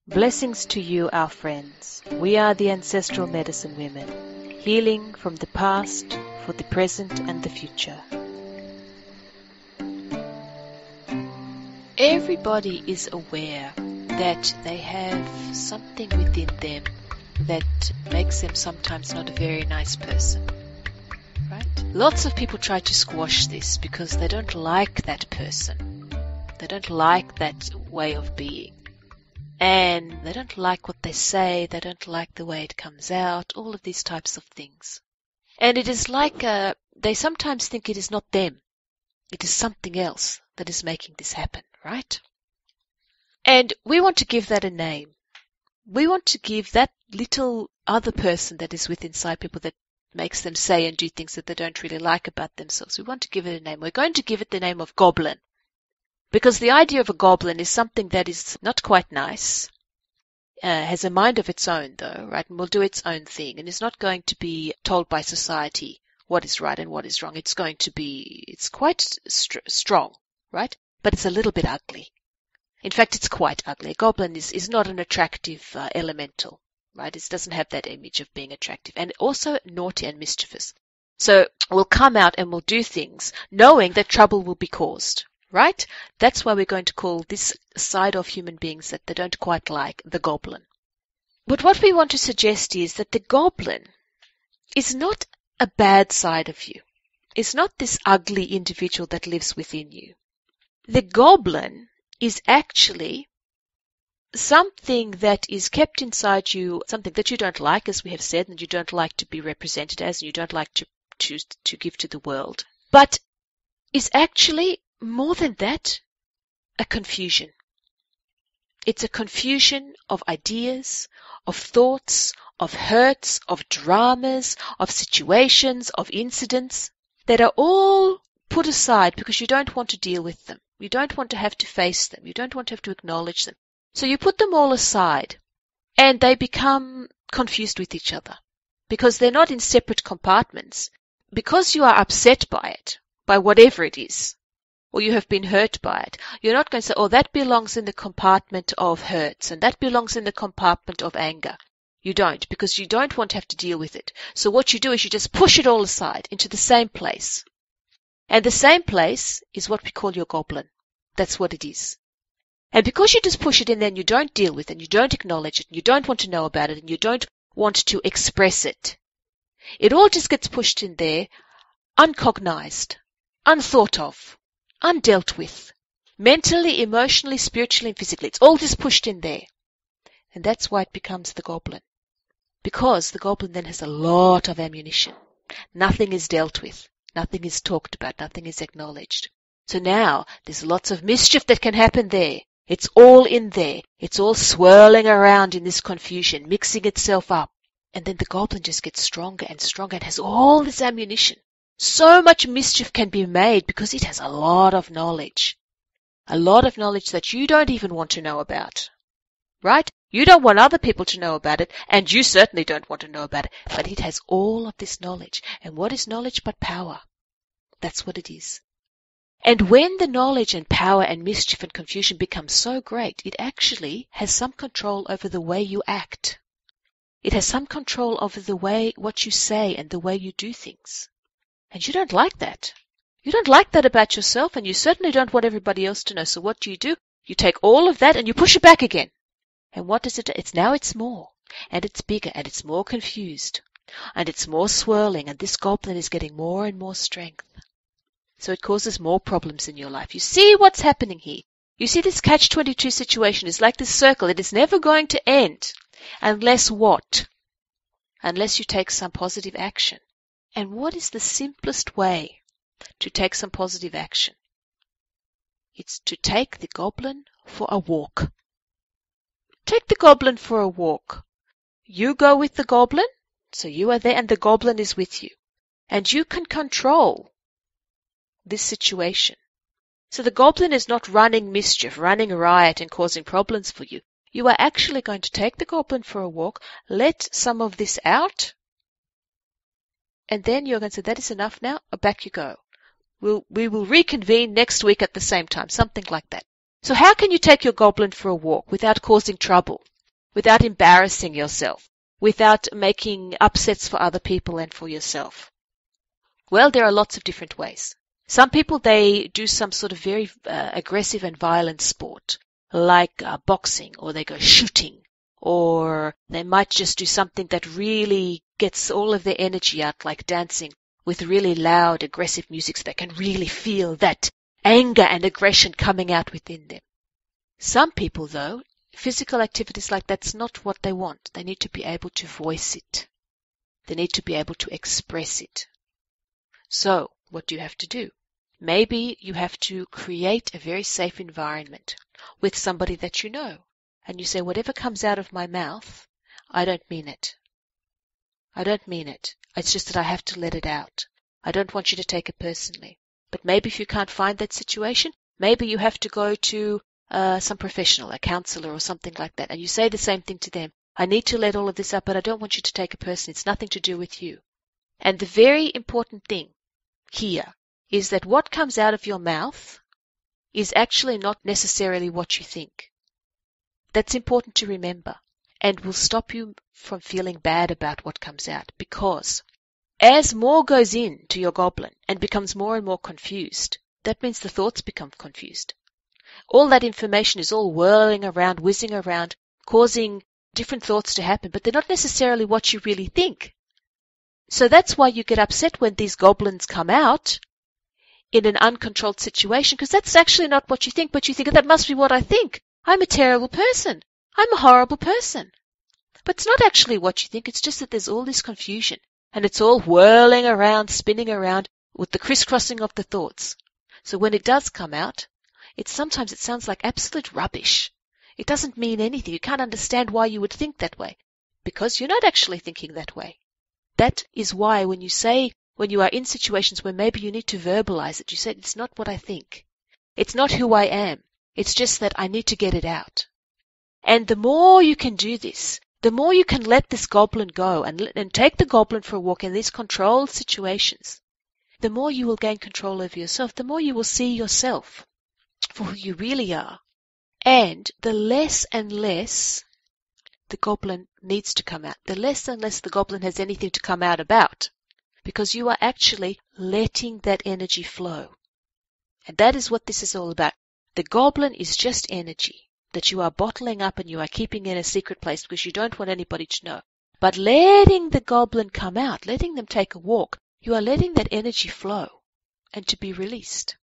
Blessings to you, our friends. We are the Ancestral Medicine Women, healing from the past for the present and the future. Everybody is aware that they have something within them that makes them sometimes not a very nice person. Right? Lots of people try to squash this because they don't like that person. They don't like that way of being. And they don't like what they say, they don't like the way it comes out, all of these types of things. And it is like they sometimes think it is not them. It is something else that is making this happen, right? And we want to give that a name. We want to give that little other person that is within inside people that makes them say and do things that they don't really like about themselves. We want to give it a name. We're going to give it the name of goblin. Because the idea of a goblin is something that is not quite nice, has a mind of its own though, right, and will do its own thing, and is not going to be told by society what is right and what is wrong. It's quite strong, right, but it's a little bit ugly. In fact, it's quite ugly. A goblin is not an attractive elemental, right, it doesn't have that image of being attractive, and also naughty and mischievous. So we'll come out and we'll do things knowing that trouble will be caused. Right? That's why we're going to call this side of human beings that they don't quite like the goblin. But what we want to suggest is that the goblin is not a bad side of you. It's not this ugly individual that lives within you. The goblin is actually something that is kept inside you, something that you don't like, as we have said, and you don't like to be represented as, and you don't like to give to the world. But is actually more than that, a confusion. It's a confusion of ideas, of thoughts, of hurts, of dramas, of situations, of incidents that are all put aside because you don't want to deal with them. You don't want to have to face them. You don't want to have to acknowledge them. So you put them all aside and they become confused with each other because they're not in separate compartments. Because you are upset by it, by whatever it is, or you have been hurt by it, you're not going to say, oh, that belongs in the compartment of hurts, and that belongs in the compartment of anger. You don't, because you don't want to have to deal with it. So what you do is you just push it all aside into the same place. And the same place is what we call your goblin. That's what it is. And because you just push it in there and you don't deal with it, and you don't acknowledge it, and you don't want to know about it, and you don't want to express it, it all just gets pushed in there, uncognized, unthought of, undealt with, mentally, emotionally, spiritually, and physically. It's all just pushed in there. And that's why it becomes the goblin. Because the goblin then has a lot of ammunition. Nothing is dealt with. Nothing is talked about. Nothing is acknowledged. So now there's lots of mischief that can happen there. It's all in there. It's all swirling around in this confusion, mixing itself up. And then the goblin just gets stronger and stronger and has all this ammunition. So much mischief can be made because it has a lot of knowledge. A lot of knowledge that you don't even want to know about. Right? You don't want other people to know about it, and you certainly don't want to know about it. But it has all of this knowledge. And what is knowledge but power? That's what it is. And when the knowledge and power and mischief and confusion become so great, it actually has some control over the way you act. It has some control over the way, what you say and the way you do things. And you don't like that. You don't like that about yourself, and you certainly don't want everybody else to know. So what do? You take all of that and you push it back again. And what does it do? It's more, and it's bigger, and it's more confused, and it's more swirling, and this goblin is getting more and more strength. So it causes more problems in your life. You see what's happening here. You see this catch-22 situation is like this circle. It is never going to end unless what? Unless you take some positive action. And what is the simplest way to take some positive action? It's to take the goblin for a walk. Take the goblin for a walk. You go with the goblin, so you are there and the goblin is with you. And you can control this situation. So the goblin is not running mischief, running riot and causing problems for you. You are actually going to take the goblin for a walk, let some of this out, and then you're going to say, that is enough now, back you go. We will reconvene next week at the same time, something like that. So how can you take your goblin for a walk without causing trouble? without embarrassing yourself, without making upsets for other people and for yourself? Well, there are lots of different ways. Some people, they do some sort of very aggressive and violent sport, like boxing, or they go shooting, or they might just do something that really gets all of their energy out, like dancing with really loud, aggressive music so they can really feel that anger and aggression coming out within them. Some people, though, physical activities like that's not what they want. They need to be able to voice it. They need to be able to express it. So, what do you have to do? Maybe you have to create a very safe environment with somebody that you know. And you say, whatever comes out of my mouth, I don't mean it. I don't mean it. It's just that I have to let it out. I don't want you to take it personally. But maybe if you can't find that situation, maybe you have to go to some professional, a counselor or something like that. And you say the same thing to them. I need to let all of this out, but I don't want you to take it personally. It's nothing to do with you. And the very important thing here is that what comes out of your mouth is actually not necessarily what you think. That's important to remember, and will stop you from feeling bad about what comes out, because as more goes into your goblin and becomes more and more confused, that means the thoughts become confused. All that information is all whirling around, whizzing around, causing different thoughts to happen, but they're not necessarily what you really think. So that's why you get upset when these goblins come out in an uncontrolled situation, because that's actually not what you think, but you think, that must be what I think. I'm a terrible person. I'm a horrible person. But it's not actually what you think. It's just that there's all this confusion, and it's all whirling around, spinning around with the crisscrossing of the thoughts. So when it does come out, sometimes it sounds like absolute rubbish. It doesn't mean anything. You can't understand why you would think that way, because you're not actually thinking that way. That is why when you are in situations where maybe you need to verbalize it, you say, it's not what I think. It's not who I am. It's just that I need to get it out. And the more you can do this, the more you can let this goblin go and take the goblin for a walk in these controlled situations, the more you will gain control over yourself, the more you will see yourself for who you really are. And the less and less the goblin needs to come out, the less and less the goblin has anything to come out about, because you are actually letting that energy flow. And that is what this is all about. The goblin is just energy that you are bottling up and you are keeping in a secret place because you don't want anybody to know. But letting the goblin come out, letting them take a walk, you are letting that energy flow and to be released.